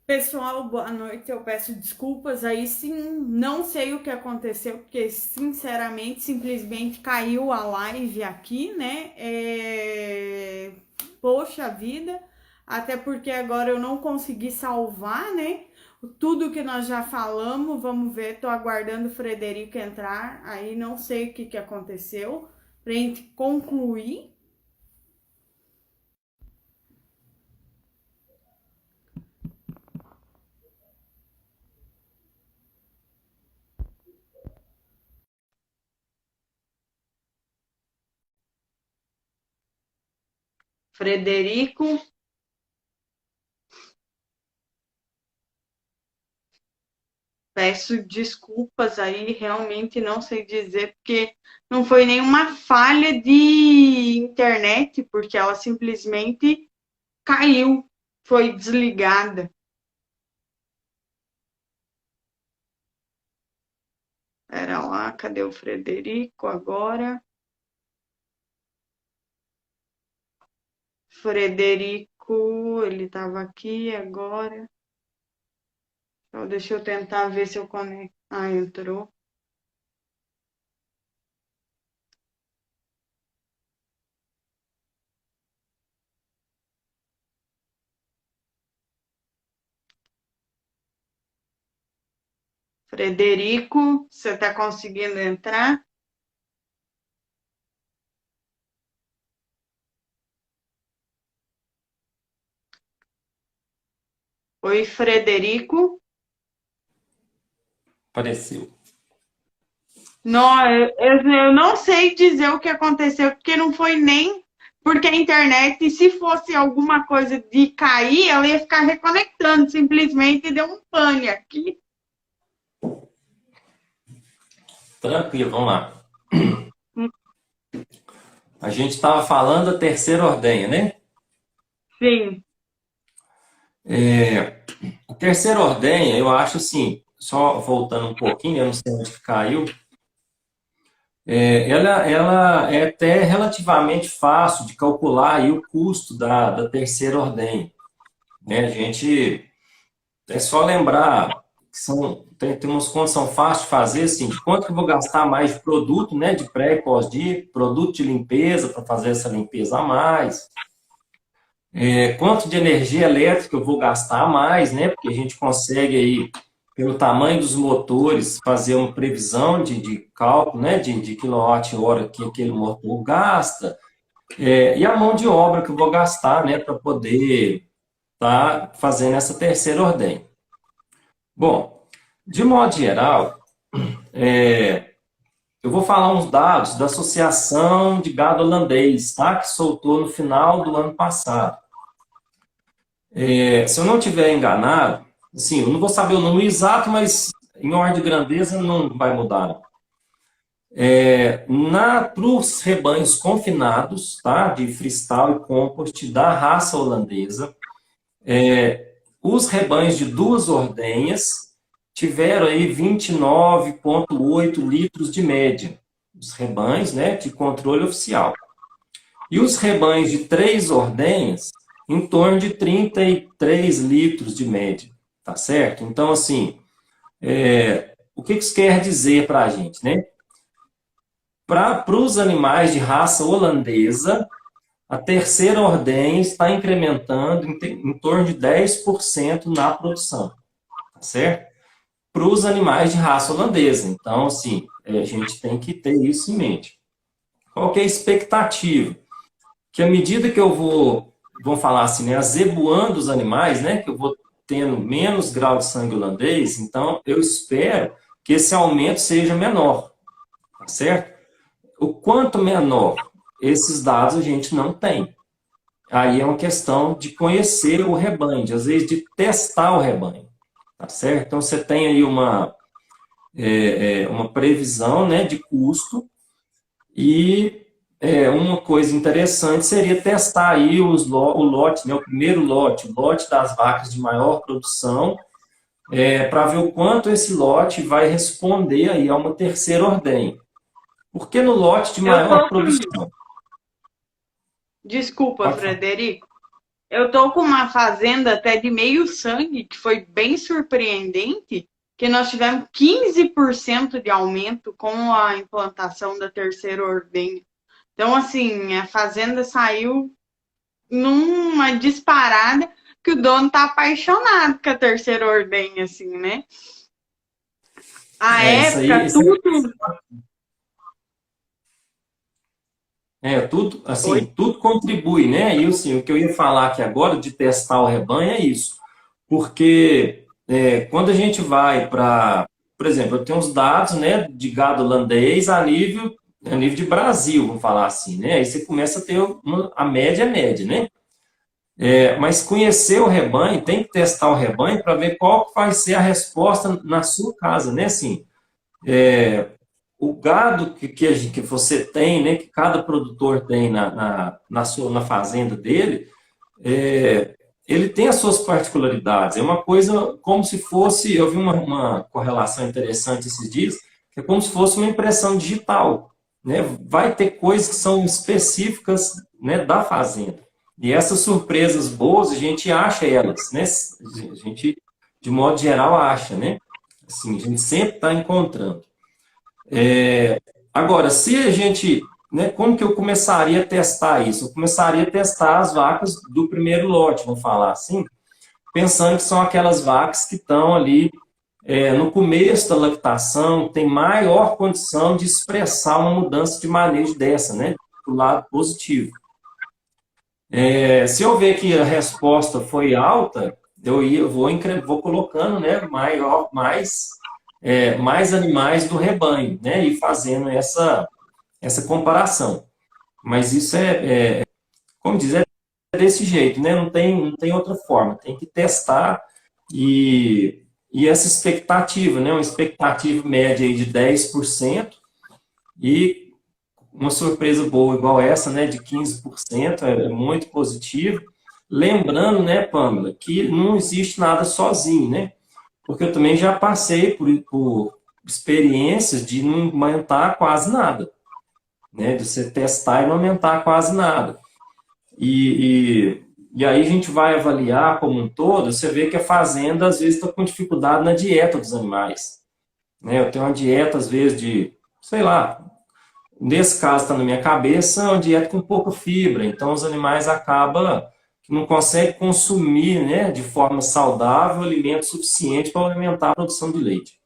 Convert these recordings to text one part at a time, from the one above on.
Pessoal, boa noite. Eu peço desculpas. Aí sim, não sei o que aconteceu, porque sinceramente, simplesmente caiu a live aqui, né? Poxa vida, até porque agora eu não consegui salvar, né? Tudo que nós já falamos, vamos ver. Tô aguardando o Frederico entrar. Aí não sei o que que aconteceu pra gente concluir. Frederico. Peço desculpas aí, realmente não sei dizer, porque não foi nenhuma falha de internet, porque ela simplesmente caiu, foi desligada. Era lá, cadê o Frederico agora? Frederico, ele estava aqui agora. Então, deixa eu tentar ver se eu conecto. Ah, entrou. Frederico, você está conseguindo entrar? Oi, Frederico. Apareceu. Não, eu não sei dizer o que aconteceu, porque não foi nem porque a internet, se fosse alguma coisa de cair, ela ia ficar reconectando, simplesmente deu um pane aqui. Tranquilo, vamos lá. A gente estava falando da terceira ordenha, né? Sim, A terceira ordenha, eu acho assim, só voltando um pouquinho, eu não sei onde que caiu, ela é até relativamente fácil de calcular aí o custo da terceira ordenha, né? A gente, é só lembrar que tem umas contas que são fáceis de fazer, assim, de quanto que eu vou gastar mais de produto, né? De pré e pós-dia, produto de limpeza para fazer essa limpeza a mais. Quanto de energia elétrica eu vou gastar a mais, né? Porque a gente consegue aí, pelo tamanho dos motores, fazer uma previsão de cálculo, né? De quilowatt-hora que aquele motor gasta, e a mão de obra que eu vou gastar, né? Para poder estar fazendo essa terceira ordem. Bom, de modo geral, eu vou falar uns dados da Associação de Gado Holandês, tá? Que soltou no final do ano passado. Se eu não tiver enganado, assim, eu não vou saber o número exato, mas em ordem de grandeza não vai mudar. Para os rebanhos confinados, tá, de freestyle e compost da raça holandesa, os rebanhos de duas ordenhas tiveram aí 29,8 litros de média. Os rebanhos, né, de controle oficial. E os rebanhos de três ordenhas, em torno de 33 litros de média, tá certo? Então, assim, o que isso quer dizer para a gente, né? Para os animais de raça holandesa, a terceira ordenha está incrementando em torno de 10% na produção, tá certo? Para os animais de raça holandesa. Então, assim, a gente tem que ter isso em mente. Qual que é a expectativa? Que à medida que eu vamos falar assim, né, azebuando os animais, né, que eu vou tendo menos grau de sangue holandês, então eu espero que esse aumento seja menor, tá certo? O quanto menor, esses dados a gente não tem. Aí é uma questão de conhecer o rebanho, de, às vezes de testar o rebanho, tá certo? Então você tem aí uma previsão, né, de custo e uma coisa interessante seria testar aí o lote, né, o primeiro lote, o lote das vacas de maior produção, para ver o quanto esse lote vai responder aí a uma terceira ordenha. Porque no lote de eu tô maior ouvindo. produção, Desculpa, pode falar. Frederico. Eu tô com uma fazenda até de meio sangue, que foi bem surpreendente, que nós tivemos 15% de aumento com a implantação da terceira ordenha. Então, assim, a fazenda saiu numa disparada que o dono tá apaixonado com a terceira ordenha, assim, né? A Isso aí, época, tudo. tudo, Oi? assim, tudo contribui, né? E assim, o que eu ia falar aqui agora de testar o rebanho é isso. Porque quando a gente vai para, por exemplo, eu tenho os dados, né, de gado holandês a nível de Brasil, vamos falar assim, né? Aí você começa a ter a média é média, né? Mas conhecer o rebanho, tem que testar o rebanho para ver qual vai ser a resposta na sua casa, né? Assim, o gado que você tem, né, que cada produtor tem na fazenda dele, é, ele tem as suas particularidades. É uma coisa como se fosse, eu vi uma correlação interessante esses dias, que é como se fosse uma impressão digital, né? Vai ter coisas que são específicas, né, da fazenda. E essas surpresas boas, a gente acha elas, né? A gente, de modo geral, acha, né? Assim, a gente sempre está encontrando. Agora, se a gente, né, como que eu começaria a testar isso? Eu começaria a testar as vacas do primeiro lote, vamos falar assim, pensando que são aquelas vacas que estão ali no começo da lactação, tem maior condição de expressar uma mudança de manejo dessa, né, do lado positivo. Se eu ver que a resposta foi alta, vou colocando, né, mais animais do rebanho, né, e fazendo essa comparação. Mas isso como diz, é desse jeito, né? Não tem outra forma. Tem que testar e essa expectativa, né? Uma expectativa média aí de 10% e uma surpresa boa igual essa, né? De 15% é muito positivo. Lembrando, né, Pamela, que não existe nada sozinho, né? Porque eu também já passei por experiências de não aumentar quase nada, né? De você testar e não aumentar quase nada. E aí a gente vai avaliar como um todo, você vê que a fazenda às vezes está com dificuldade na dieta dos animais, né? Eu tenho uma dieta às vezes de, sei lá, nesse caso está na minha cabeça, uma dieta com pouca fibra, então os animais acabam que não conseguem consumir, né, de forma saudável alimento suficiente para alimentar a produção de leite.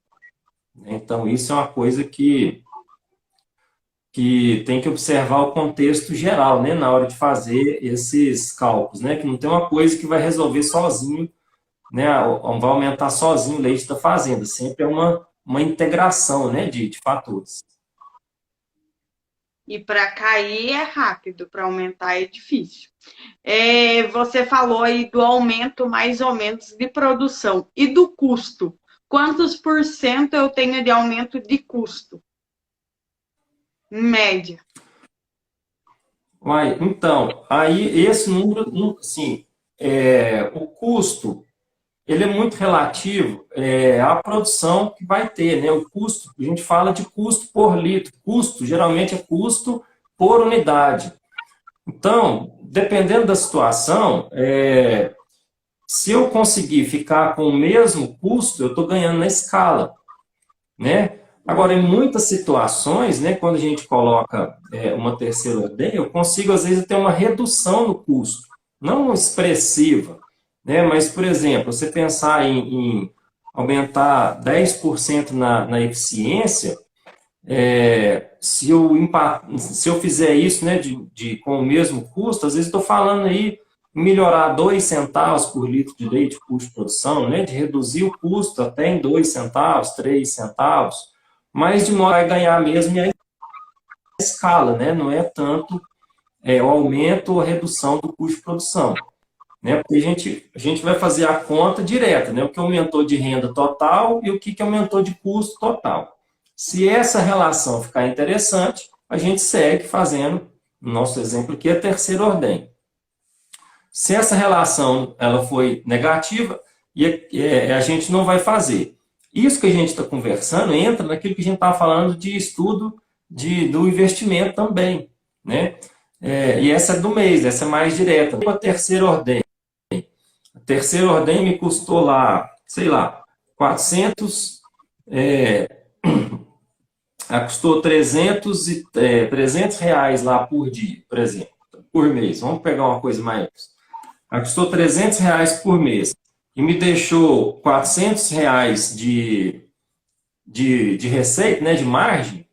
Então isso é uma coisa que tem que observar o contexto geral, né, na hora de fazer esses cálculos, né, que não tem uma coisa que vai resolver sozinho, né, ou vai aumentar sozinho o leite da fazenda, sempre é uma integração, né, de fatores. E para cair é rápido, para aumentar é difícil. Você falou aí do aumento mais ou menos de produção e do custo. Quantos por cento eu tenho de aumento de custo? Em média. Então, aí esse número, assim, o custo, ele é muito relativo à produção que vai ter, né? O custo, a gente fala de custo por litro, custo geralmente é custo por unidade. Então, dependendo da situação, se eu conseguir ficar com o mesmo custo, eu estou ganhando na escala, né? Agora, em muitas situações, né, quando a gente coloca uma terceira ordenha, eu consigo, às vezes, ter uma redução no custo, não expressiva, né? Mas, por exemplo, você pensar em aumentar 10% na eficiência, se eu fizer isso, né, com o mesmo custo, às vezes estou falando aí melhorar 2 centavos por litro de leite, custo de produção, né, de reduzir o custo até em 2 centavos, 3 centavos, mas de modo a ganhar mesmo a escala, né, não é tanto o aumento ou a redução do custo de produção. Né, porque a gente vai fazer a conta direta, né, o que aumentou de renda total e o que aumentou de custo total. Se essa relação ficar interessante, a gente segue fazendo, no nosso exemplo aqui, a terceira ordem. Se essa relação ela foi negativa, a gente não vai fazer. Isso que a gente está conversando entra naquilo que a gente está falando de estudo do investimento também, né? E essa é do mês, essa é mais direta. A terceira ordem, terceira ordenha me custou lá, sei lá, 400, custou 300 reais lá por dia, por exemplo, por mês. Vamos pegar uma coisa mais. Custou 300 reais por mês e me deixou 400 reais de receita, né, de margem.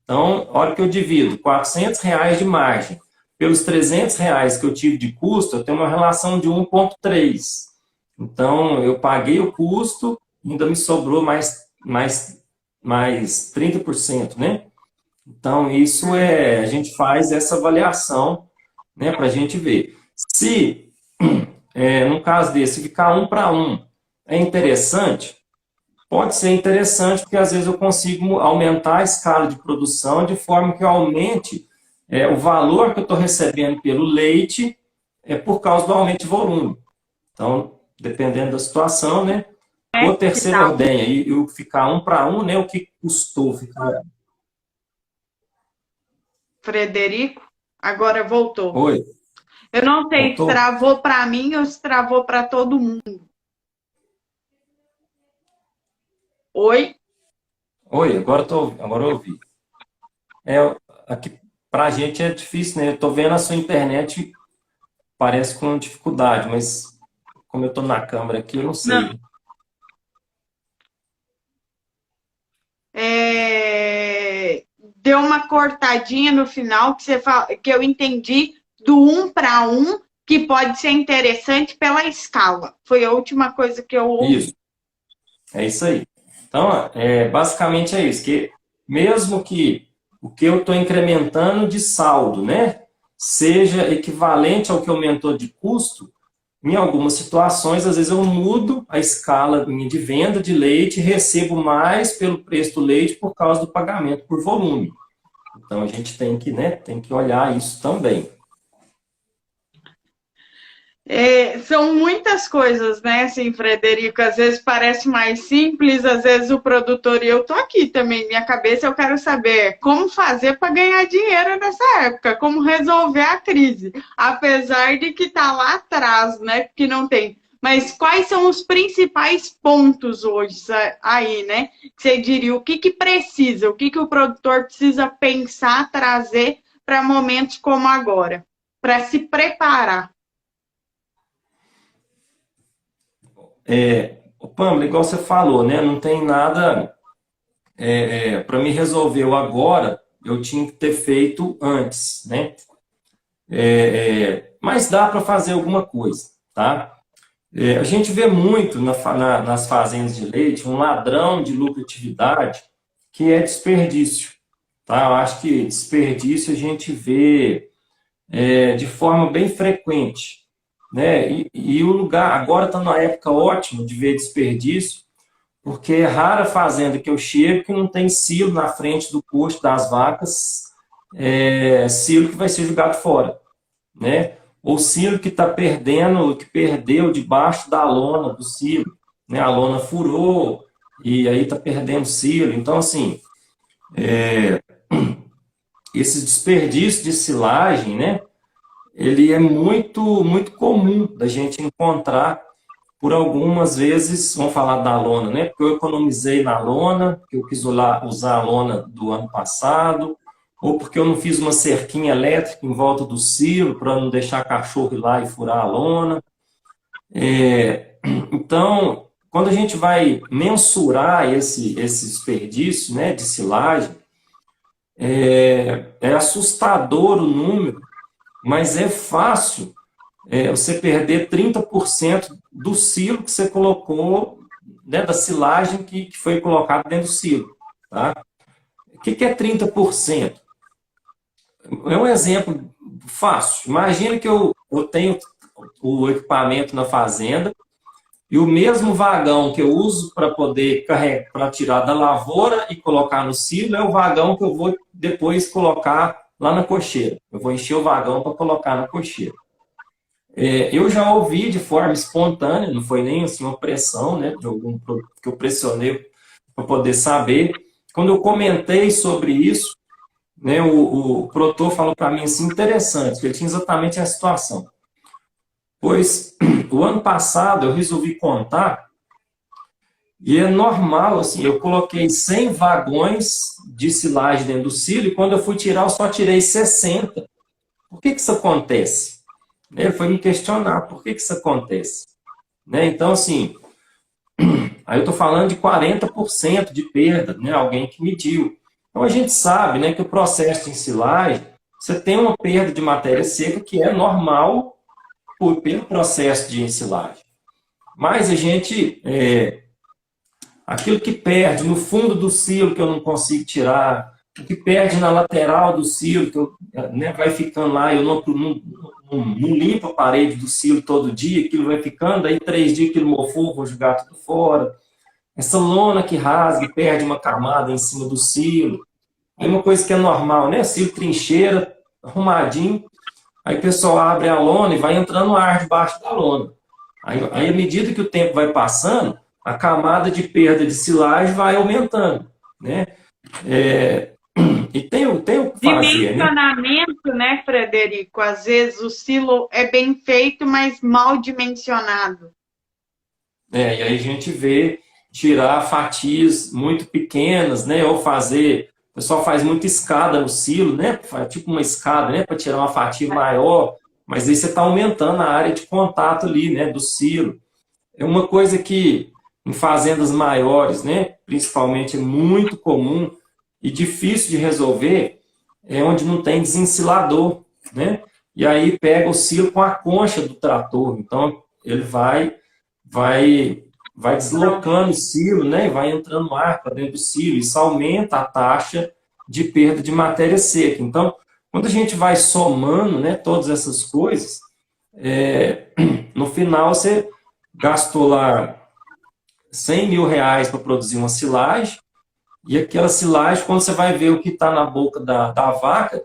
Então, a hora que eu divido 400 reais de margem pelos 300 reais que eu tive de custo, eu tenho uma relação de 1,3. Então, eu paguei o custo, ainda me sobrou mais 30%, né? Então, isso a gente faz essa avaliação, né, para a gente ver. Se, no caso desse, ficar 1 para 1 é interessante, pode ser interessante, porque às vezes eu consigo aumentar a escala de produção de forma que eu aumente o valor que eu estou recebendo pelo leite por causa do aumento de volume. Então, dependendo da situação, né? Ou terceira ordenha, e o ficar 1 para 1, né? O que custou ficar. Frederico, agora voltou. Oi. Eu não sei Voltou? se travou para mim ou se travou para todo mundo. Oi? Oi, agora eu ouvi. Aqui pra gente é difícil, né? Eu tô vendo a sua internet, parece com dificuldade, mas como eu tô na câmera aqui, eu não sei. Não. Deu uma cortadinha no final que eu entendi do 1 para 1, que pode ser interessante pela escala. Foi a última coisa que eu ouvi. Isso, é isso aí. Então, basicamente é isso, que mesmo que o que eu estou incrementando de saldo, né, seja equivalente ao que aumentou de custo, em algumas situações, às vezes eu mudo a escala minha de venda de leite e recebo mais pelo preço do leite por causa do pagamento por volume. Então, a gente tem que olhar isso também. São muitas coisas, né, assim, Frederico? Às vezes parece mais simples, às vezes o produtor, e eu tô aqui também, minha cabeça, eu quero saber como fazer para ganhar dinheiro nessa época, como resolver a crise, apesar de que tá lá atrás, né, que não tem. Mas quais são os principais pontos hoje aí, né? Que você diria, o que precisa, o que o produtor precisa pensar, trazer para momentos como agora, para se preparar? Pamela, igual você falou, né? Não tem nada para me resolver o agora, eu tinha que ter feito antes, né? Mas dá para fazer alguma coisa, tá? A gente vê muito nas fazendas de leite um ladrão de lucratividade que é desperdício, tá? Eu acho que desperdício a gente vê de forma bem frequente, né? E o lugar agora está numa época ótima de ver desperdício, porque é rara a fazenda que eu chego que não tem silo na frente do posto das vacas, silo que vai ser jogado fora, né? Ou silo que está perdendo, que perdeu debaixo da lona do silo, né? A lona furou e aí está perdendo silo. Então, assim, esse desperdício de silagem, né? Ele é muito, muito comum da gente encontrar por algumas vezes, vamos falar da lona, né? Porque eu economizei na lona, porque eu quis usar a lona do ano passado, ou porque eu não fiz uma cerquinha elétrica em volta do silo para não deixar cachorro ir lá e furar a lona. Então, quando a gente vai mensurar esse desperdício, né, de silagem, é assustador o número, mas é fácil você perder 30% do silo que você colocou, né, da silagem que foi colocada dentro do silo. Tá? O que é 30%? É um exemplo fácil. Imagina que eu tenho o equipamento na fazenda e o mesmo vagão que eu uso para poder carregar, para tirar da lavoura e colocar no silo, é o vagão que eu vou depois colocar lá na cocheira. Eu vou encher o vagão para colocar na cocheira. Eu já ouvi de forma espontânea, não foi nem assim uma pressão, né, de algum que eu pressionei para poder saber. Quando eu comentei sobre isso, né, o produtor falou para mim assim, interessante, que ele tinha exatamente a situação. Pois o ano passado eu resolvi contar, e é normal, assim, eu coloquei 100 vagões de silagem dentro do silo, e quando eu fui tirar, eu só tirei 60. Por que isso acontece? Ele foi me questionar, por que isso acontece? Né? Então, assim, aí eu estou falando de 40% de perda, né? Alguém que mediu. Então, a gente sabe, né, que o processo de ensilagem, você tem uma perda de matéria seca que é normal pelo processo de ensilagem. Mas a gente, aquilo que perde no fundo do silo que eu não consigo tirar, o que perde na lateral do silo, que eu, né, vai ficando lá, eu não limpo a parede do silo todo dia, aquilo vai ficando, aí 3 dias aquilo mofou, vou jogar tudo fora. Essa lona que rasga e perde uma camada em cima do silo. Aí uma coisa que é normal, né? Silo trincheira, arrumadinho, aí o pessoal abre a lona e vai entrando ar debaixo da lona. Aí, à medida que o tempo vai passando, a camada de perda de silagem vai aumentando, né? E tem o que fazer, né? Dimensionamento, né, Frederico? Às vezes o silo é bem feito, mas mal dimensionado. E aí a gente vê tirar fatias muito pequenas, né? Ou fazer, o pessoal faz muita escada no silo, né? Faz tipo uma escada, né? Para tirar uma fatia maior, mas aí você está aumentando a área de contato ali, né? Do silo. É uma coisa que em fazendas maiores, né? Principalmente é muito comum e difícil de resolver, é onde não tem desensilador, né? E aí pega o silo com a concha do trator, então ele vai deslocando o silo, né? E vai entrando ar para dentro do silo. Isso aumenta a taxa de perda de matéria seca. Então, quando a gente vai somando, né, todas essas coisas, no final você gastou lá 100 mil reais para produzir uma silagem, e aquela silagem, quando você vai ver o que está na boca da vaca,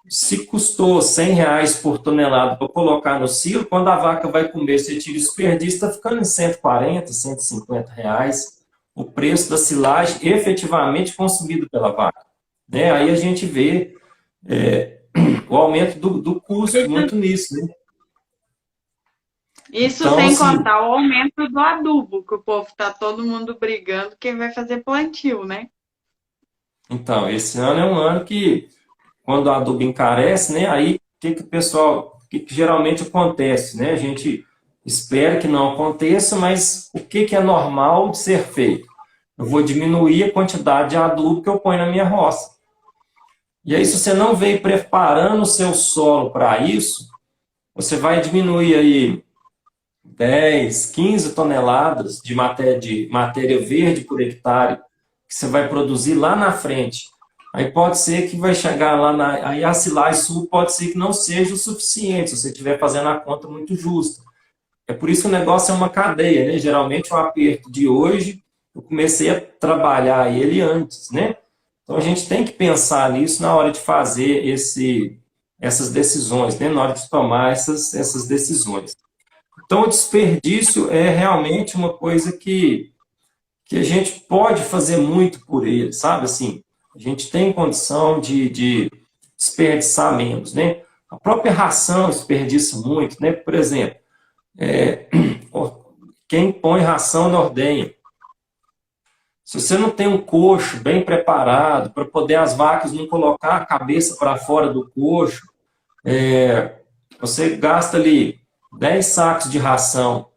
se custou 100 reais por tonelada para colocar no silo, quando a vaca vai comer, você tira o desperdício, está ficando em 140, 150 reais o preço da silagem efetivamente consumido pela vaca. Né? Aí a gente vê o aumento do custo muito nisso. Né? Isso então, sem assim, contar o aumento do adubo, que o povo está todo mundo brigando quem vai fazer plantio, né? então, esse ano é um ano que, quando o adubo encarece, né, aí o que geralmente acontece, né? A gente espera que não aconteça, mas o que é normal de ser feito? Eu vou diminuir a quantidade de adubo que eu ponho na minha roça. E aí, se você não vem preparando o seu solo para isso, você vai diminuir aí 10, 15 toneladas de matéria verde por hectare que você vai produzir lá na frente. Aí pode ser que vai chegar lá aí a silagem sul pode ser que não seja o suficiente, se você estiver fazendo a conta muito justa. É por isso que o negócio é uma cadeia, né? Geralmente o aperto de hoje, eu comecei a trabalhar ele antes, né? Então a gente tem que pensar nisso na hora de fazer essas decisões, né? Na hora de tomar essas decisões. Então o desperdício é realmente uma coisa que a gente pode fazer muito por ele, sabe? Assim, a gente tem condição de desperdiçar menos, né? A própria ração desperdiça muito, né? Por exemplo, quem põe ração na ordenha, se você não tem um coxo bem preparado para poder as vacas não colocar a cabeça para fora do coxo, você gasta ali 10 sacos de ração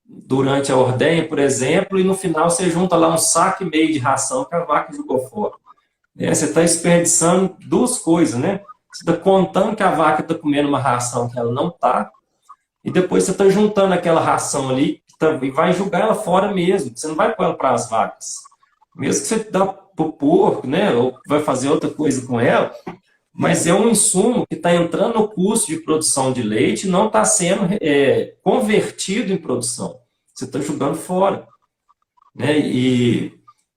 durante a ordenha, por exemplo, e no final você junta lá 1,5 saco de ração que a vaca jogou fora. Você está desperdiçando duas coisas, né? Você está contando que a vaca está comendo uma ração que ela não está, e depois você está juntando aquela ração ali e vai jogar ela fora mesmo. Você não vai pôr ela para as vacas. Mesmo que você dá para o porco, né? Ou vai fazer outra coisa com ela, mas é um insumo que está entrando no custo de produção de leite e não está sendo convertido em produção. Você está jogando fora. Né?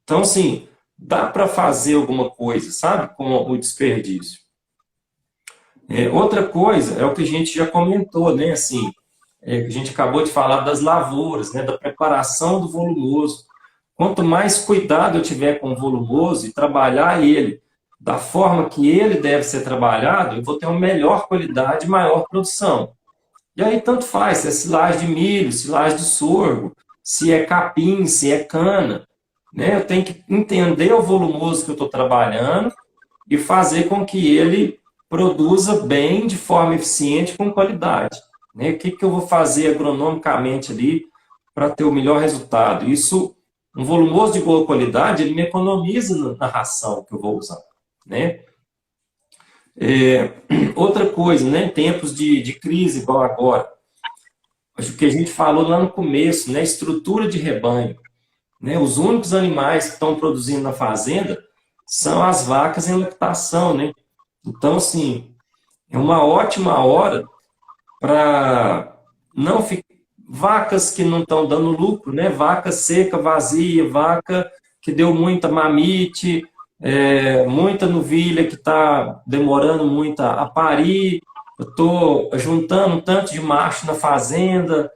Então, assim, dá para fazer alguma coisa, sabe, com o desperdício. Outra coisa é o que a gente já comentou, né? Assim, a gente acabou de falar das lavouras, né? Da preparação do volumoso. Quanto mais cuidado eu tiver com o volumoso e trabalhar ele da forma que ele deve ser trabalhado, eu vou ter uma melhor qualidade e maior produção. E aí tanto faz, se é silagem de milho, silagem de sorgo, se é capim, se é cana, né? Eu tenho que entender o volumoso que eu estou trabalhando e fazer com que ele produza bem, de forma eficiente, com qualidade, né? O que que eu vou fazer agronomicamente ali para ter o melhor resultado? Isso, um volumoso de boa qualidade, ele me economiza na ração que eu vou usar, né? Outra coisa, né? Em tempos de crise, igual agora, acho que a gente falou lá no começo, né? Estrutura de rebanho, né? Os únicos animais que estão produzindo na fazenda são as vacas em lactação, né? Então, assim, é uma ótima hora para não ficar. Vacas que não estão dando lucro, né? Vaca seca, vazia, vaca que deu muita mamite, muita novilha que está demorando muito a parir. Eu estou juntando um tanto de macho na fazenda.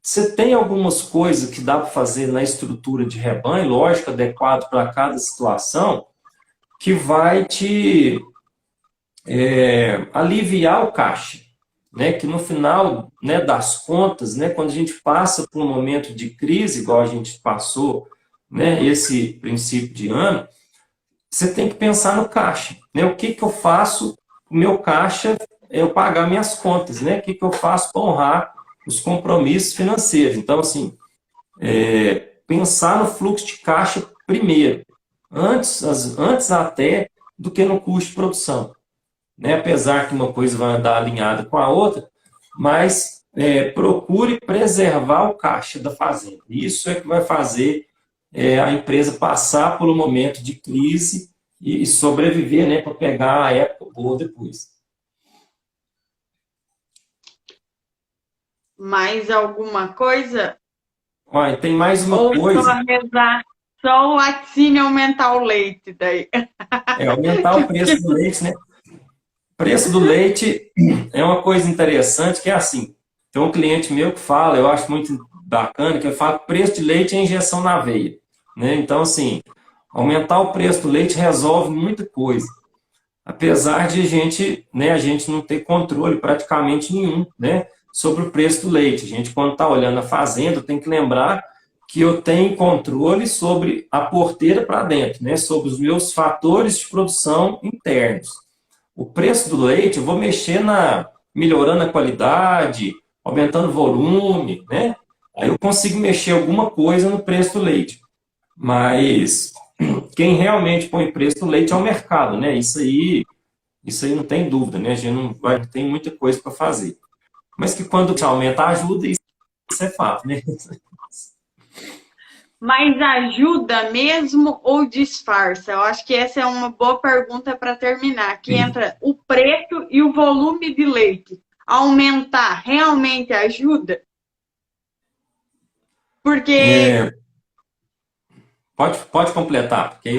Você tem algumas coisas que dá para fazer na estrutura de rebanho, lógico, adequado para cada situação, que vai te aliviar o caixa, né? Que no final, né, das contas, né, quando a gente passa por um momento de crise, igual a gente passou, né, esse princípio de ano, você tem que pensar no caixa, né? O que que eu faço? O meu caixa é eu pagar minhas contas, né? O que que eu faço para honrar os compromissos financeiros? Então, assim, pensar no fluxo de caixa primeiro, antes até do que no custo de produção, né? Apesar que uma coisa vai andar alinhada com a outra, mas procure preservar o caixa da fazenda. Isso é que vai fazer a empresa passar por um momento de crise e sobreviver, né, para pegar a época boa depois. Mais alguma coisa? Olha, tem mais uma Ou coisa, só rezar, só o laticínio aumentar o leite daí? aumentar o preço do leite, né? O preço do leite é uma coisa interessante, que é assim, tem um cliente meu que fala, eu acho muito bacana, que ele fala que o preço de leite é injeção na veia, né? Então, assim, aumentar o preço do leite resolve muita coisa. Apesar de a gente não ter controle praticamente nenhum, né, sobre o preço do leite. A gente, quando está olhando a fazenda, tem que lembrar que eu tenho controle sobre a porteira para dentro, né, sobre os meus fatores de produção internos. O preço do leite, eu vou mexer melhorando a qualidade, aumentando o volume, né? Aí eu consigo mexer alguma coisa no preço do leite. Mas quem realmente põe preço no leite é o mercado, né? Isso aí não tem dúvida, né? A gente não tem muita coisa para fazer. Mas que quando aumenta ajuda, isso é fato, né? Mas ajuda mesmo ou disfarça? Eu acho que essa é uma boa pergunta para terminar. Que entra o preço e o volume de leite. Aumentar realmente ajuda? Porque Pode completar, porque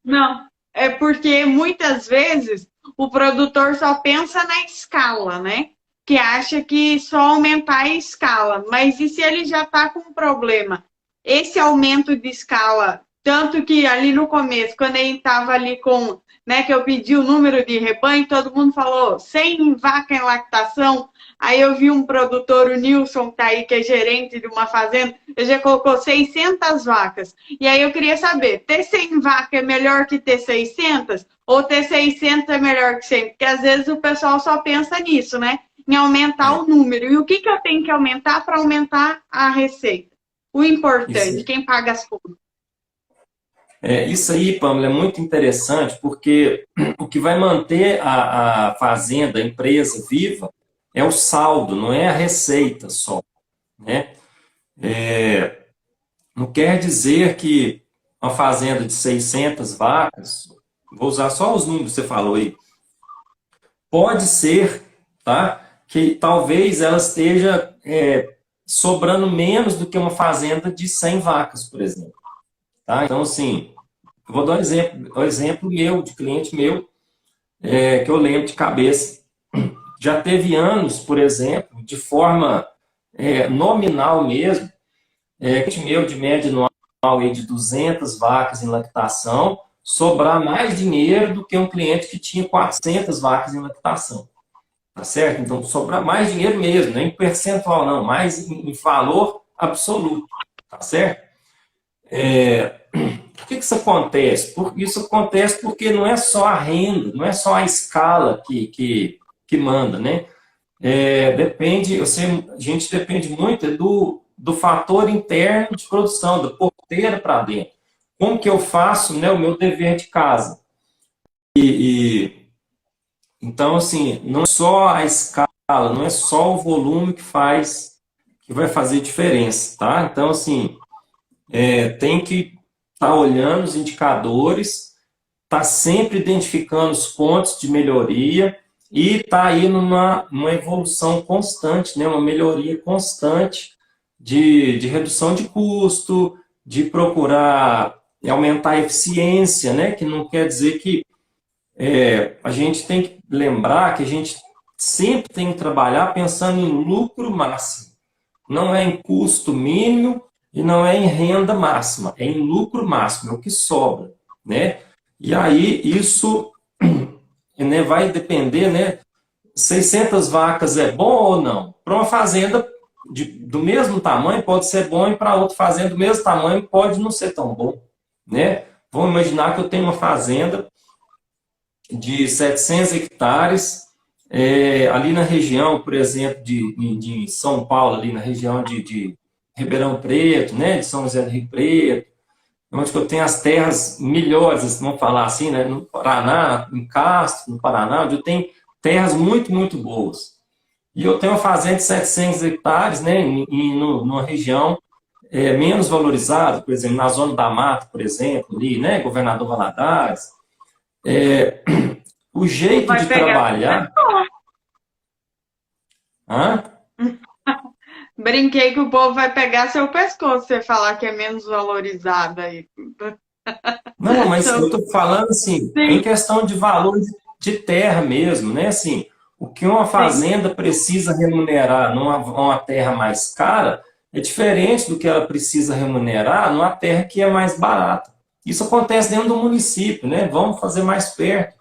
não, é porque muitas vezes o produtor só pensa na escala, né? Que acha que só aumentar a escala. Mas e se ele já está com um problema? Esse aumento de escala, tanto que ali no começo, quando ele estava ali com, né, que eu pedi o número de rebanho, todo mundo falou 100 vaca em lactação. Aí eu vi um produtor, o Nilson, que tá aí, que é gerente de uma fazenda, ele já colocou 600 vacas. E aí eu queria saber, ter 100 vacas é melhor que ter 600? Ou ter 600 é melhor que 100? Porque às vezes o pessoal só pensa nisso, né? Em aumentar o número. E o que eu tenho que aumentar para aumentar a receita? O importante, isso, quem paga as contas. isso aí, Pamela, é muito interessante, porque o que vai manter a fazenda, a empresa viva, é o saldo, não é a receita só, né? Não quer dizer que uma fazenda de 600 vacas, vou usar só os números que você falou aí, pode ser, tá, que talvez ela esteja sobrando menos do que uma fazenda de 100 vacas, por exemplo. Tá? Então, assim, eu vou dar um exemplo meu, de cliente meu, que eu lembro de cabeça. Já teve anos, por exemplo, de forma nominal mesmo, cliente meu de média anual aí de 200 vacas em lactação, sobrar mais dinheiro do que um cliente que tinha 400 vacas em lactação. tá certo? Então, sobrar mais dinheiro mesmo, não em percentual não, mais em valor absoluto, tá certo? Por que isso acontece? Isso acontece porque não é só a renda, não é só a escala que manda, né? A gente depende muito do fator interno de produção, da porteira para dentro. Como que eu faço, né, o meu dever de casa? Então, assim, não é só a escala, não é só o volume que vai fazer diferença, tá? Então, assim, tem que estar olhando os indicadores, tá sempre identificando os pontos de melhoria e tá aí numa evolução constante, né? Uma melhoria constante de redução de custo, de procurar aumentar a eficiência, né? Que não quer dizer que a gente tem que lembrar que a gente sempre tem que trabalhar pensando em lucro máximo. Não é em custo mínimo e não é em renda máxima, é em lucro máximo, é o que sobra, né? E aí isso, né, vai depender, né? 600 vacas é bom ou não? Para uma fazenda do mesmo tamanho pode ser bom e para outra fazenda do mesmo tamanho pode não ser tão bom, né? Vamos imaginar que eu tenho uma fazenda de 700 hectares, ali na região, por exemplo, de São Paulo, ali na região de Ribeirão Preto, né, de São José do Rio Preto, onde eu tenho as terras melhores, vamos falar assim, né, no Paraná, em Castro, no Paraná, onde eu tenho terras muito, muito boas. E eu tenho uma fazenda de 700 hectares, né, numa região menos valorizada, por exemplo, na zona da mata, por exemplo, ali, né, Governador Valadares. O jeito Vai de pegar. trabalhar. Hã? Brinquei que o povo vai pegar seu pescoço se você falar que é menos valorizada aí. Não, mas eu estou falando assim, em Sim, questão de valor de terra mesmo, né? Assim, o que uma sim. fazenda precisa remunerar numa terra mais cara é diferente do que ela precisa remunerar numa terra que é mais barata. Isso acontece dentro do município, né? Vamos fazer mais perto.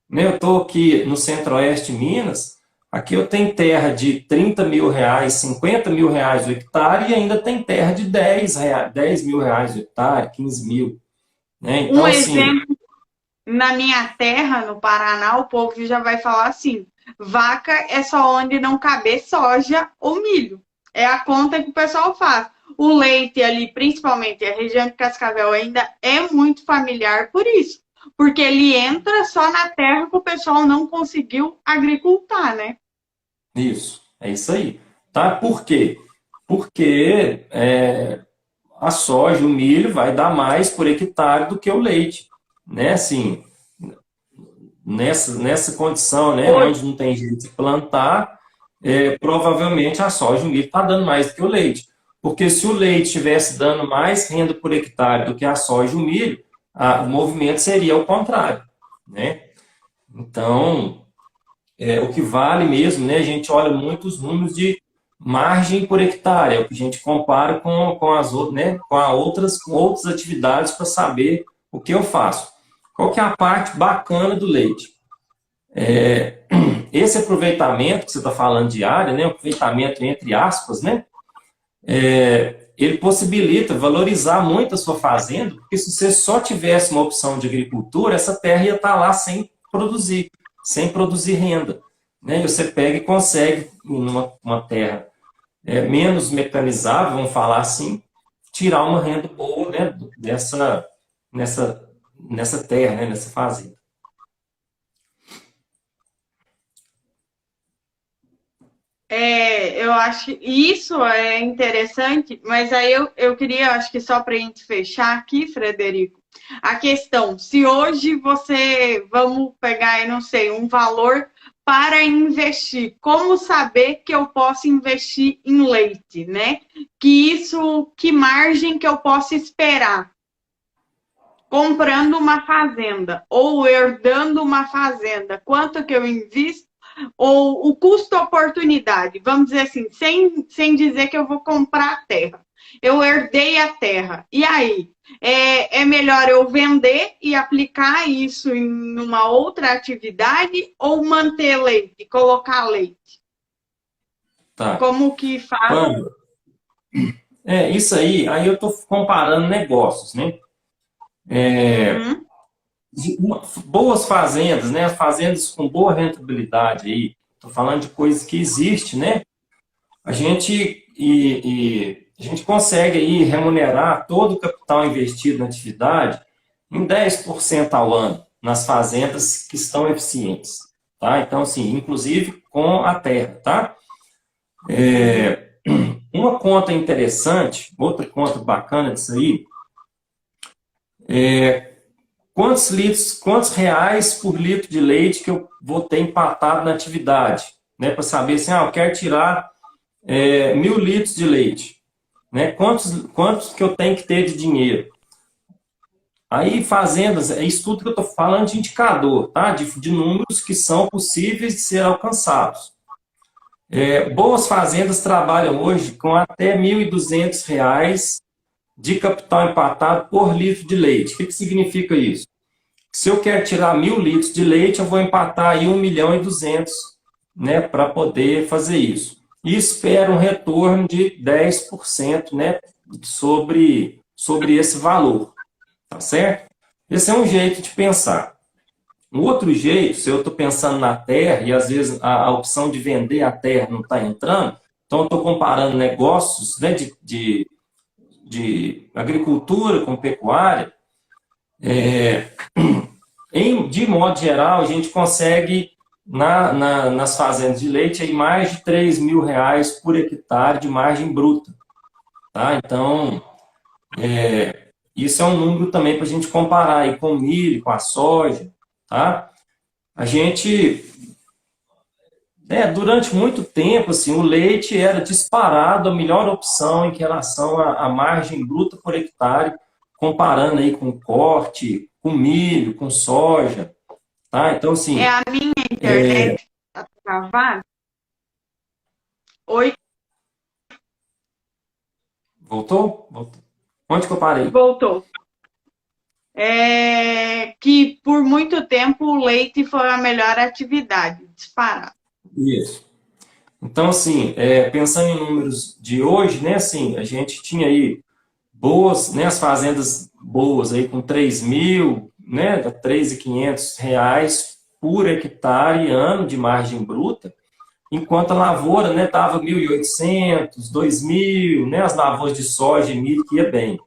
Né? Eu estou aqui no centro-oeste de Minas, aqui eu tenho terra de 30 mil reais, 50 mil reais o hectare e ainda tem terra de 10 mil reais o hectare, 15 mil. Né? Então, Um assim, exemplo, na minha terra, no Paraná, o povo já vai falar assim: vaca é só onde não caber soja ou milho. É a conta que o pessoal faz. O leite ali, principalmente a região de Cascavel, ainda é muito familiar por isso. Porque ele entra só na terra que o pessoal não conseguiu agricultar, né? é isso aí. Tá? Por quê? Porque a soja, o milho, vai dar mais por hectare do que o leite. Né? Assim, nessa condição, né, Hoje, onde não tem jeito de plantar, provavelmente a soja e o milho está dando mais do que o leite. Porque se o leite estivesse dando mais renda por hectare do que a soja e o milho, o movimento seria o contrário. Né? Então, o que vale mesmo, né, a gente olha muito os números de margem por hectare, é o que a gente compara com as outras, né, com outras atividades para saber o que eu faço. Qual que é a parte bacana do leite? Esse aproveitamento que você está falando de área, né, aproveitamento entre aspas, né, ele possibilita valorizar muito a sua fazenda, porque se você só tivesse uma opção de agricultura, essa terra ia estar lá sem produzir renda. Né? E você pega e consegue, numa uma terra menos mecanizável, vamos falar assim, tirar uma renda boa, né, nessa terra, né, nessa fazenda. eu acho que isso é interessante, mas aí eu queria, acho que só para a gente fechar aqui, Frederico, a questão, se hoje vamos pegar, eu não sei, um valor para investir, como saber que eu posso investir em leite, né? Que margem que eu posso esperar? Comprando uma fazenda ou herdando uma fazenda, quanto que eu invisto ou o custo-oportunidade, vamos dizer assim, sem dizer que eu vou comprar a terra. Eu herdei a terra. E aí? É melhor eu vender e aplicar isso em uma outra atividade ou manter leite, colocar leite? Tá. Como que faz? Quando? Isso aí eu estou comparando negócios, né? Uhum. Boas fazendas, né? Fazendas com boa rentabilidade aí. Estou falando de coisas que existem, né? A gente consegue aí remunerar todo o capital investido na atividade em 10% ao ano nas fazendas que estão eficientes, tá? Então, assim, inclusive com a terra, tá? Uhum. Uma conta interessante, outra conta bacana disso aí, quantos litros, quantos reais por litro de leite que eu vou ter empatado na atividade, né? Para saber assim, eu quero tirar 1.000 litros de leite, né? Quantos que eu tenho que ter de dinheiro? Aí, fazendas, é isso tudo que eu estou falando de indicador, tá? De números que são possíveis de ser alcançados. Boas fazendas trabalham hoje com até R$ 1.200 de capital empatado por litro de leite. O que significa isso? Se eu quero tirar 1.000 litros de leite, eu vou empatar aí 1.200.000, né, para poder fazer isso. E espero um retorno de 10%, né, sobre esse valor, tá certo? Esse é um jeito de pensar. Um outro jeito, se eu estou pensando na terra e às vezes a opção de vender a terra não está entrando, então eu estou comparando negócios, né, de agricultura com pecuária. De modo geral, a gente consegue, nas fazendas de leite, aí mais de R$ 3.000 por hectare de margem bruta. Tá? Então, isso é um número também para a gente comparar aí com o milho, com a soja. Tá? A gente, durante muito tempo, assim, o leite era disparado a melhor opção em relação à margem bruta por hectare, comparando aí com corte, com milho, com soja. Tá? Então, É assim, a minha internet tá travada? Oi, voltou? Voltou. Onde que eu parei? voltou. Que por muito tempo o leite foi a melhor atividade, disparado. Isso. Então, assim, pensando em números de hoje, né, assim, a gente tinha aí boas, né, as fazendas boas aí com 3.000, né, R$ 3.500 por hectare ano de margem bruta, enquanto a lavoura, né, estava 1.800, 2.000, né, as lavouras de soja e milho que ia bem.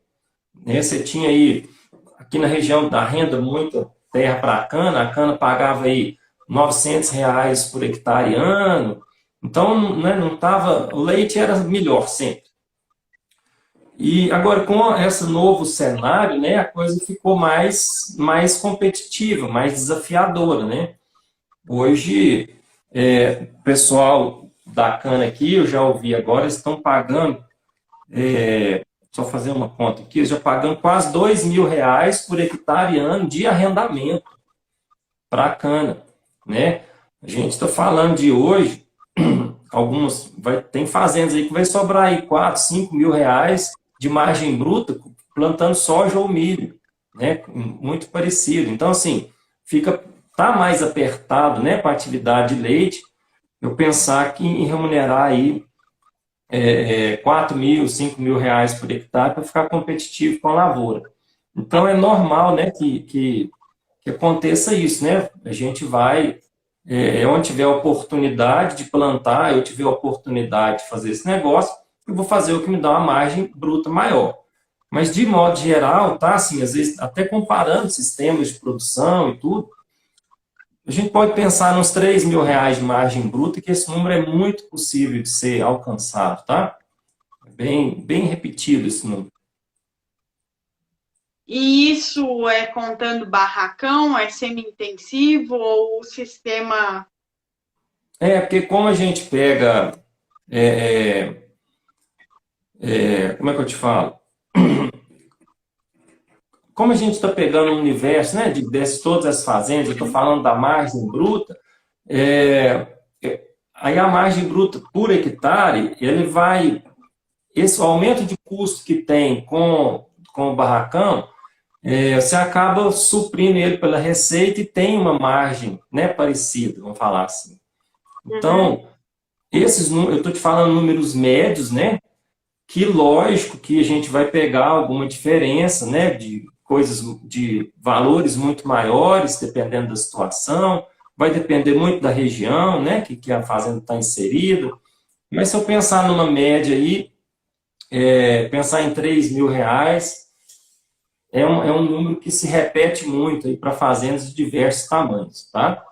Né, você tinha aí, aqui na região da renda, muita terra para a cana pagava aí R$ 900 por hectare ano, então, né, não tava, o leite era melhor sempre. E agora, com esse novo cenário, né, a coisa ficou mais competitiva, mais desafiadora, né? Hoje, o pessoal da cana aqui, eu já ouvi agora, estão pagando, só fazer uma conta aqui, já pagando quase R$ 2.000 por hectare ano de arrendamento para a cana, né? A gente está falando de hoje, tem fazendas aí que vai sobrar aí 4, 5 mil reais de margem bruta plantando soja ou milho, né? Muito parecido. Então, assim, tá mais apertado, né, para a atividade de leite, eu pensar que em remunerar aí 4 mil, 5 mil reais por hectare para ficar competitivo com a lavoura. Então, é normal, né, que aconteça isso, né? A gente vai, onde tiver oportunidade de plantar, eu tiver oportunidade de fazer esse negócio, eu vou fazer o que me dá uma margem bruta maior. Mas, de modo geral, tá, assim, às vezes, até comparando sistemas de produção e tudo, a gente pode pensar nos R$ 3.000 de margem bruta, que esse número é muito possível de ser alcançado, tá? É bem repetido esse número. E isso é contando barracão, é semi-intensivo ou o sistema. Porque como a gente pega, é, como é que eu te falo? Como a gente está pegando o universo, né, de todas as fazendas, eu estou falando da margem bruta, aí a margem bruta por hectare, esse aumento de custo que tem com o barracão, você acaba suprindo ele pela receita e tem uma margem, né, parecida, vamos falar assim. Então, eu estou te falando números médios, né, que lógico que a gente vai pegar alguma diferença, né, de coisas, de valores muito maiores, dependendo da situação, vai depender muito da região, né, que a fazenda está inserida, mas se eu pensar numa média aí, pensar em R$ 3.000, é um número que se repete muito aí para fazendas de diversos tamanhos, tá?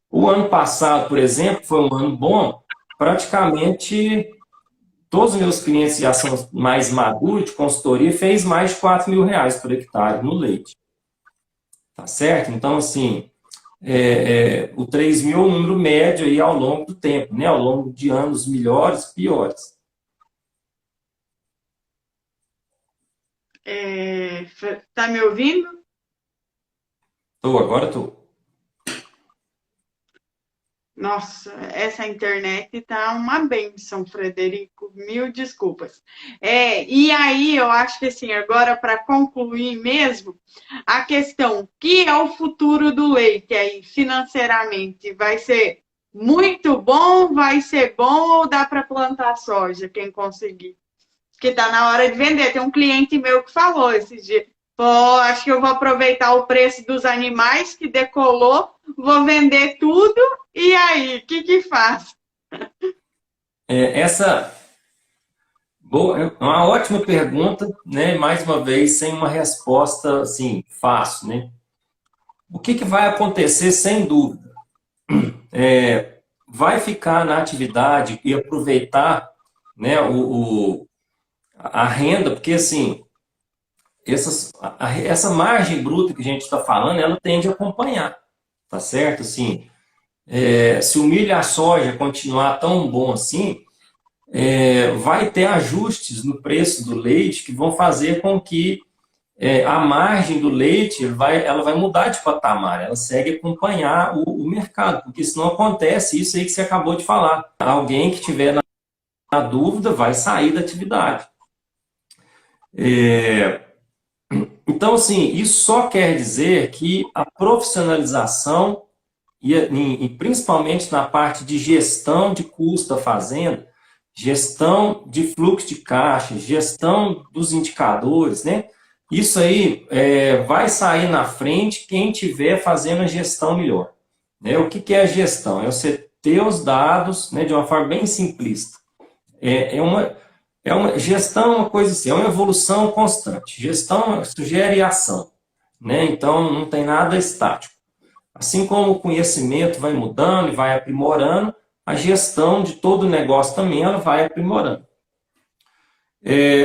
O ano passado, por exemplo, foi um ano bom, praticamente todos os meus clientes já são mais maduros, de consultoria, fez mais de R$ 4.000 por hectare no leite. Tá certo? Então, assim, o 3.000 é um número médio aí ao longo do tempo, né? Ao longo de anos melhores, piores. Tá me ouvindo? Agora estou. Nossa, essa internet tá uma benção, Frederico. Mil desculpas. E aí, eu acho que assim, agora para concluir mesmo, a questão que é o futuro do leite aí, financeiramente, vai ser muito bom, vai ser bom ou dá para plantar soja, quem conseguir? Porque tá na hora de vender. Tem um cliente meu que falou esses dias. Pô, acho que eu vou aproveitar o preço dos animais que decolou, vou vender tudo, e aí, o que faz? Essa é uma ótima pergunta, né? Mais uma vez, sem uma resposta assim, fácil, né? O que vai acontecer, sem dúvida? Vai ficar na atividade e aproveitar, né, a renda, porque assim, essa margem bruta que a gente está falando, ela tende a acompanhar, tá certo? Assim, se o milho e a soja continuar tão bom assim, vai ter ajustes no preço do leite que vão fazer com que a margem do leite ela vai mudar de patamar, ela segue acompanhar o mercado, porque se não acontece isso aí que você acabou de falar. Alguém que tiver na dúvida vai sair da atividade. Então, assim, isso só quer dizer que a profissionalização, e principalmente na parte de gestão de custo da fazenda, gestão de fluxo de caixa, gestão dos indicadores, né? Isso aí vai sair na frente quem estiver fazendo a gestão melhor. Né? O que é a gestão? É você ter os dados, né, de uma forma bem simplista. Uma gestão, uma coisa assim, é uma evolução constante. Gestão sugere ação, né? Então não tem nada estático. Assim como o conhecimento vai mudando e vai aprimorando, a gestão de todo o negócio também ela vai aprimorando.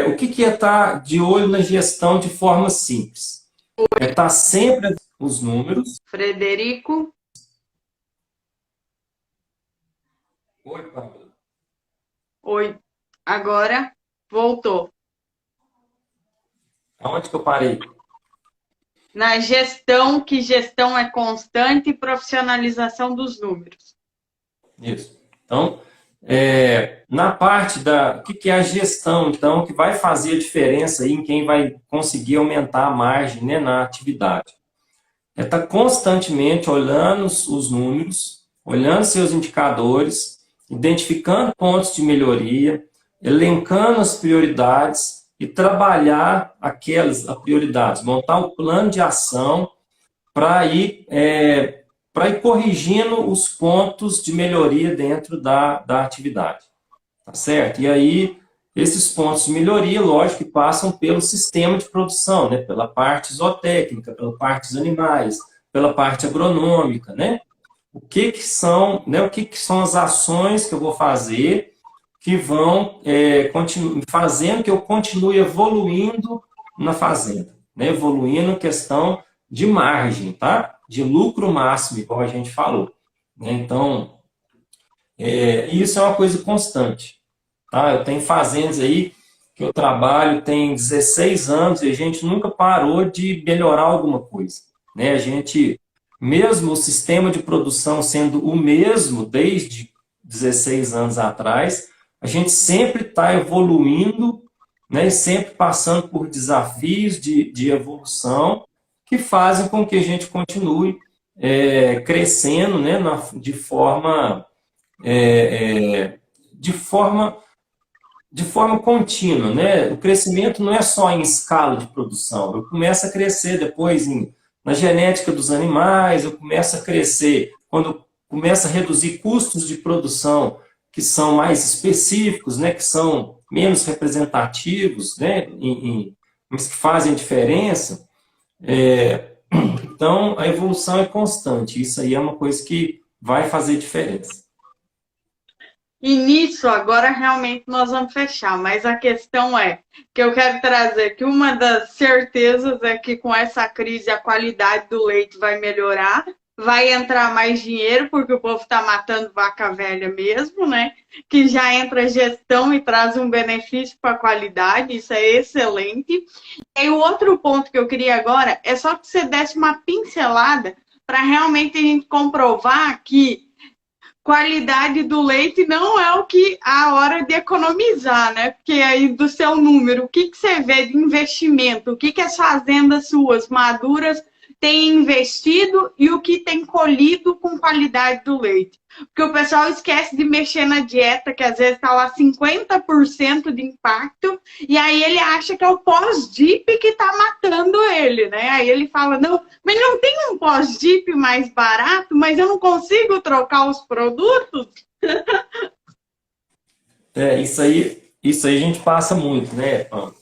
O que é estar de olho na gestão de forma simples? É estar sempre os números. Frederico? Oi, Pamela. Oi. Agora voltou. Aonde que eu parei? Na gestão, que gestão é constante e profissionalização dos números. Isso. Então, na parte o que é a gestão, então, que vai fazer a diferença aí em quem vai conseguir aumentar a margem, né, na atividade. Estar constantemente olhando os números, olhando seus indicadores, identificando pontos de melhoria, elencando as prioridades e trabalhar as prioridades, montar um plano de ação para ir corrigindo os pontos de melhoria dentro da atividade. Tá certo? E aí, esses pontos de melhoria, lógico, que passam pelo sistema de produção, né? Pela parte zootécnica, pela parte dos animais, pela parte agronômica, né? O que são as ações que eu vou fazer que vão fazendo que eu continue evoluindo na fazenda, né? Evoluindo questão de margem, tá? De lucro máximo, igual a gente falou. Né? Então, isso é uma coisa constante. Tá? Eu tenho fazendas aí que eu trabalho tem 16 anos e a gente nunca parou de melhorar alguma coisa. Né? A gente, mesmo o sistema de produção sendo o mesmo desde 16 anos atrás, a gente sempre está evoluindo, né, e sempre passando por desafios de evolução que fazem com que a gente continue crescendo, né, de forma de forma contínua, né? O crescimento não é só em escala de produção. Eu começo a crescer depois na genética dos animais, eu começo a crescer quando eu começo a reduzir custos de produção que são mais específicos, né? Que são menos representativos, né? Mas que fazem diferença. Então, a evolução é constante. Isso aí é uma coisa que vai fazer diferença. E nisso, agora realmente nós vamos fechar, mas a questão é que eu quero trazer que uma das certezas é que com essa crise a qualidade do leite vai melhorar, vai entrar mais dinheiro, porque o povo está matando vaca velha mesmo, né? Que já entra gestão e traz um benefício para a qualidade, isso é excelente. E o outro ponto que eu queria agora é só que você desse uma pincelada para realmente a gente comprovar que qualidade do leite não é o que a hora de economizar, né? Porque aí do seu número, o que você vê de investimento? O que as fazendas suas maduras têm investido e o que tem colhido com qualidade do leite? Porque o pessoal esquece de mexer na dieta, que às vezes está lá 50% de impacto, e aí ele acha que é o pós-dip que está matando ele, né? Aí ele fala, não, mas não tem um pós-dip mais barato, mas eu não consigo trocar os produtos? Isso aí a gente passa muito, né, Pam?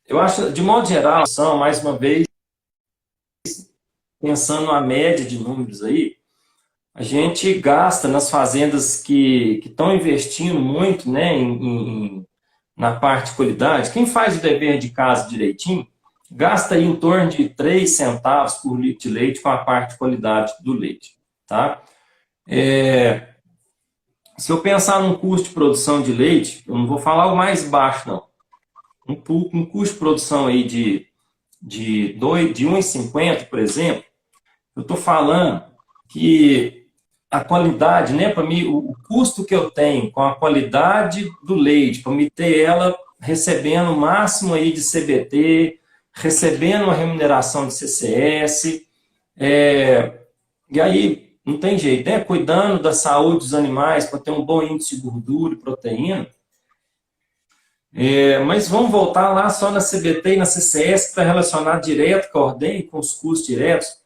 Eu acho, de modo geral, são, mais uma vez, pensando na média de números aí, a gente gasta nas fazendas que estão investindo muito, né, na parte de qualidade. Quem faz o dever de casa direitinho, gasta aí em torno de 3 centavos por litro de leite com a parte de qualidade do leite, tá? Se eu pensar num custo de produção de leite, eu não vou falar o mais baixo, não. Um custo de produção aí de 1,50, por exemplo, eu estou falando que a qualidade, né, para mim, o custo que eu tenho com a qualidade do leite, para me ter ela recebendo o máximo aí de CBT, recebendo uma remuneração de CCS, e aí não tem jeito, né? Cuidando da saúde dos animais para ter um bom índice de gordura e proteína. Mas vamos voltar lá só na CBT e na CCS, que está relacionado direto com a ordem, com os custos diretos.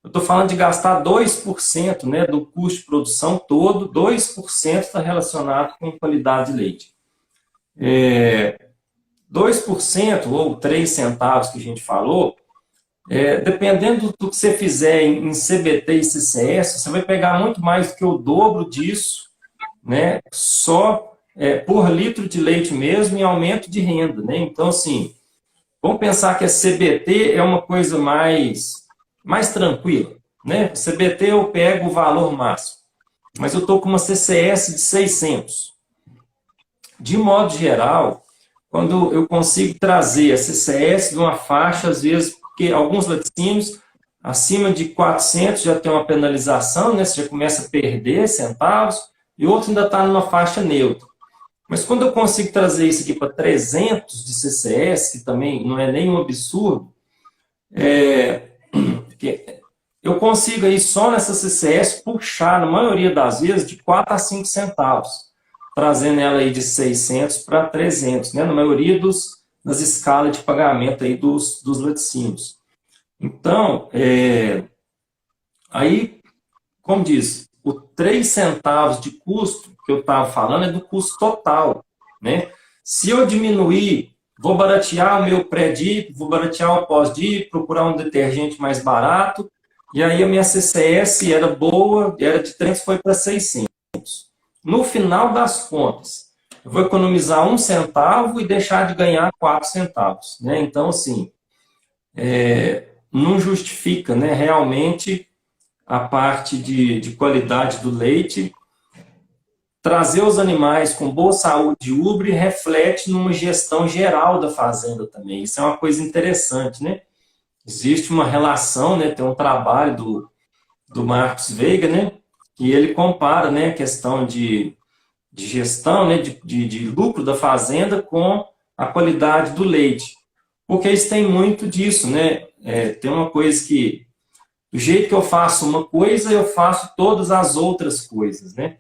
Eu estou falando de gastar 2%, né, do custo de produção todo, 2% está relacionado com qualidade de leite. 2% ou 3 centavos que a gente falou, dependendo do que você fizer em CBT e CCS, você vai pegar muito mais do que o dobro disso, né, só por litro de leite mesmo em aumento de renda, né? Então, assim, vamos pensar que a CBT é uma coisa mais tranquila, né? CBT eu pego o valor máximo, mas eu estou com uma CCS de 600. De modo geral, quando eu consigo trazer a CCS de uma faixa, às vezes, porque alguns laticínios acima de 400 já tem uma penalização, né? Você já começa a perder centavos, e outro ainda está numa faixa neutra. Mas quando eu consigo trazer isso aqui para 300 de CCS, que também não é nenhum absurdo, eu consigo aí só nessa CCS puxar, na maioria das vezes, de 4 a 5 centavos, trazendo ela aí de 600 para 300, né? Na maioria das escalas de pagamento aí dos laticínios. Então, aí, como diz, o 3 centavos de custo que eu estava falando é do custo total, né? Se eu diminuir, vou baratear o meu pré-dip, vou baratear o pós-dip, procurar um detergente mais barato, e aí a minha CCS era boa, era de 300, foi para 600. No final das contas, eu vou economizar 1 centavo e deixar de ganhar 4 centavos, né? Então, assim, não justifica, né, realmente a parte de qualidade do leite. Trazer os animais com boa saúde e ubre reflete numa gestão geral da fazenda também. Isso é uma coisa interessante, né? Existe uma relação, né? Tem um trabalho do Marcos Veiga, né? que ele compara, né, a questão de gestão, né, de lucro da fazenda com a qualidade do leite. Porque eles têm muito disso, né? Tem uma coisa que, do jeito que eu faço uma coisa, eu faço todas as outras coisas, né?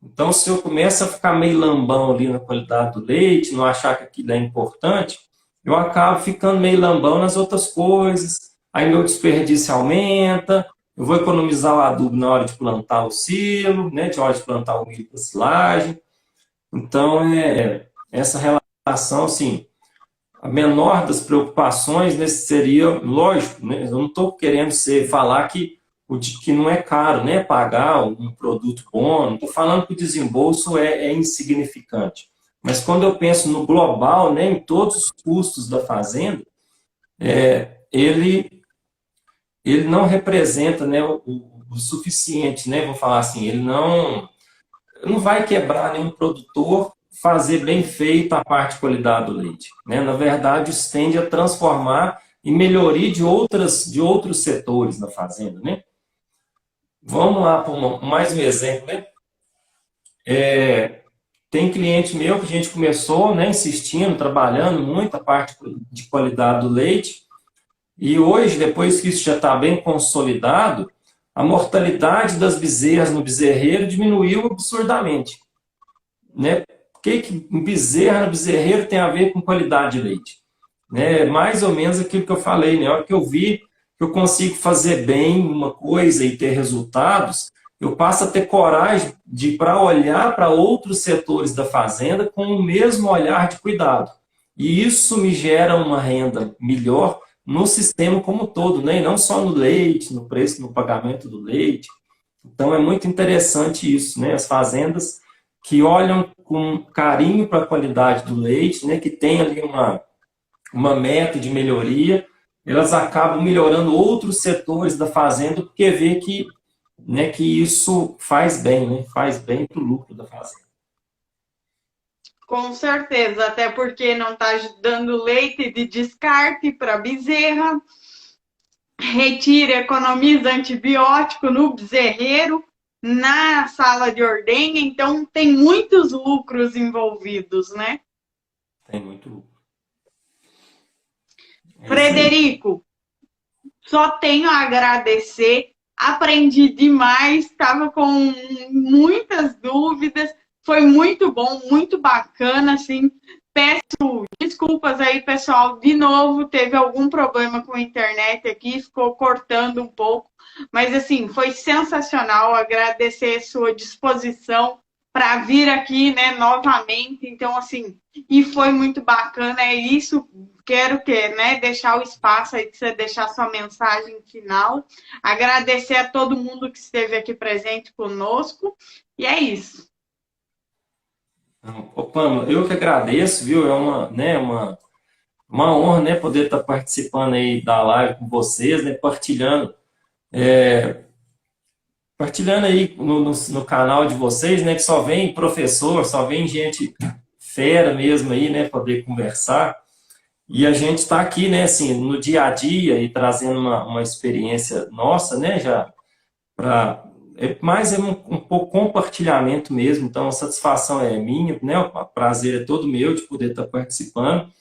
Então, se eu começo a ficar meio lambão ali na qualidade do leite, não achar que aquilo é importante, eu acabo ficando meio lambão nas outras coisas, aí meu desperdício aumenta, eu vou economizar o adubo na hora de plantar o silo, né, de hora de plantar o milho para silagem. Então, essa relação, assim, a menor das preocupações, né, seria, lógico, né, eu não estou querendo falar que não é caro, né, pagar um produto bom, não estou falando que o desembolso é insignificante. Mas quando eu penso no global, né, em todos os custos da fazenda, ele não representa, né, o suficiente, né, vou falar assim, ele não vai quebrar nenhum produtor fazer bem feito a parte de qualidade do leite, né? Na verdade, isso tende a transformar e melhoria de outros setores da fazenda, né? Vamos lá para mais um exemplo, né? Tem cliente meu que a gente começou, né, insistindo, trabalhando muito a parte de qualidade do leite, e hoje, depois que isso já está bem consolidado, a mortalidade das bezerras no bezerreiro diminuiu absurdamente, né? O que um bezerra no bezerreiro tem a ver com qualidade de leite? Né? Mais ou menos aquilo que eu falei, né? A hora que eu vi que eu consigo fazer bem uma coisa e ter resultados, eu passo a ter coragem para olhar para outros setores da fazenda com o mesmo olhar de cuidado. E isso me gera uma renda melhor no sistema como um todo, né? E não só no leite, no preço, no pagamento do leite. Então é muito interessante isso, né? As fazendas que olham com carinho para a qualidade do leite, né? Que tem ali uma meta de melhoria, elas acabam melhorando outros setores da fazenda porque vê que, né, que isso faz bem, né? Faz bem para o lucro da fazenda. Com certeza, até porque não está dando leite de descarte para bezerra, retira, economiza antibiótico no bezerreiro, na sala de ordenha, então tem muitos lucros envolvidos, né? Tem muito lucro. Frederico, só tenho a agradecer, aprendi demais, estava com muitas dúvidas, foi muito bom, muito bacana, assim. Peço desculpas aí, pessoal, de novo, teve algum problema com a internet aqui, ficou cortando um pouco, mas assim, foi sensacional, agradecer a sua disposição para vir aqui, né, novamente, então assim, e foi muito bacana, é isso, quero né, deixar o espaço aí, você deixar sua mensagem final, agradecer a todo mundo que esteve aqui presente conosco, e é isso. Ô, Pamela, eu que agradeço, viu? É uma honra, né, poder estar participando aí da live com vocês, né, partilhando aí no canal de vocês, né, que só vem professor, só vem gente fera mesmo aí, né, poder conversar. E a gente está aqui, né, assim, no dia a dia e trazendo uma experiência nossa, né, já para um pouco compartilhamento mesmo, então a satisfação é minha, né, o prazer é todo meu de poder estar participando.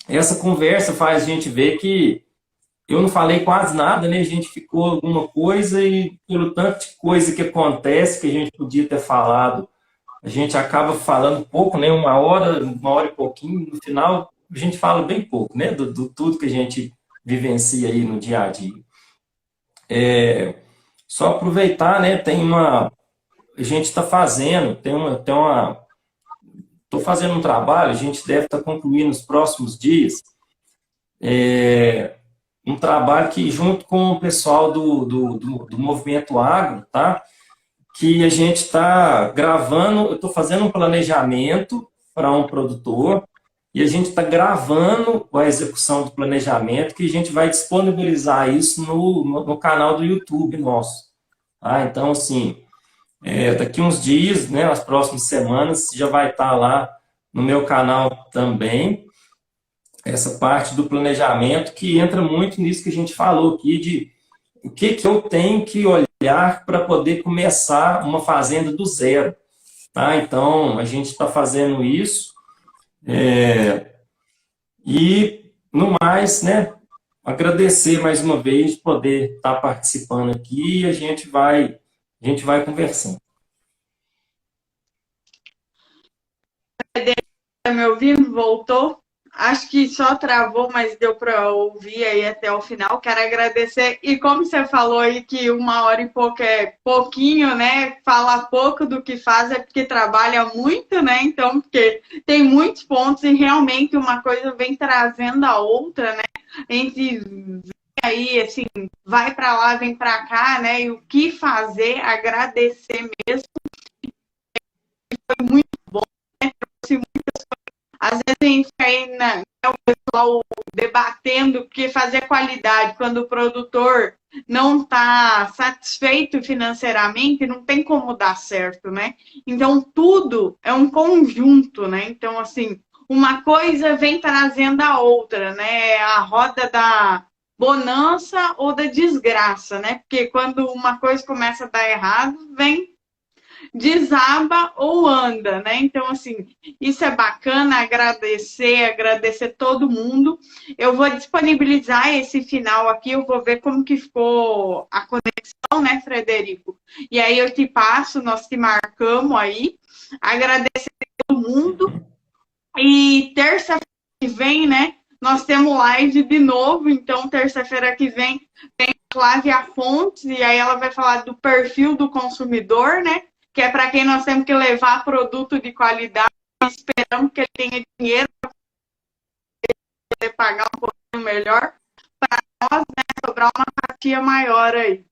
Essa conversa faz a gente ver que eu não falei quase nada, né, a gente ficou alguma coisa e pelo tanto de coisa que acontece que a gente podia ter falado, a gente acaba falando pouco, né, uma hora e pouquinho, no final a gente fala bem pouco, né, do tudo que a gente vivencia aí no dia a dia. Só aproveitar, né? A gente está fazendo, estou fazendo um trabalho, a gente deve estar concluindo nos próximos dias, um trabalho que, junto com o pessoal do Movimento Agro, tá? Que a gente está gravando, eu estou fazendo um planejamento para um produtor, e a gente está gravando a execução do planejamento, que a gente vai disponibilizar isso no canal do YouTube nosso. Tá? Então, assim, daqui uns dias, né, nas próximas semanas, já vai estar lá no meu canal também, essa parte do planejamento, que entra muito nisso que a gente falou aqui, de o que que eu tenho que olhar para poder começar uma fazenda do zero, tá? Então, a gente está fazendo isso, e, no mais, né, agradecer mais uma vez poder estar participando aqui e a gente vai conversando. Tá me ouvindo? Voltou? Acho que só travou, mas deu para ouvir aí até o final. Quero agradecer. E como você falou aí que 1 hora e pouco é pouquinho, né? Fala pouco do que faz é porque trabalha muito, né? Então, porque tem muitos pontos e realmente uma coisa vem trazendo a outra, né? A gente aí, assim, vai para lá, vem para cá, né? E o que fazer, agradecer mesmo. Foi muito bom, né? Trouxe às vezes a gente fica aí o pessoal debatendo porque fazer qualidade quando o produtor não está satisfeito financeiramente, não tem como dar certo, né? Então, tudo é um conjunto, né? Então, assim, uma coisa vem trazendo a outra, né? A roda da bonança ou da desgraça, né? Porque quando uma coisa começa a dar errado, vem desaba ou anda, né? Então, assim, isso é bacana, agradecer todo mundo. Eu vou disponibilizar esse final aqui, eu vou ver como que ficou a conexão, né, Frederico? E aí eu te passo, nós te marcamos aí. Agradecer a todo mundo. E terça-feira que vem, né, nós temos live de novo, então terça-feira que vem Flávia Fontes, e aí ela vai falar do perfil do consumidor, né? Que é para quem nós temos que levar produto de qualidade, esperamos que ele tenha dinheiro para pagar um pouquinho melhor, para nós, né, sobrar uma fatia maior aí.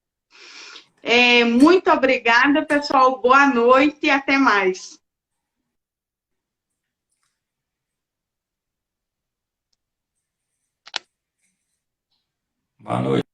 Muito obrigada, pessoal. Boa noite e até mais. Boa noite.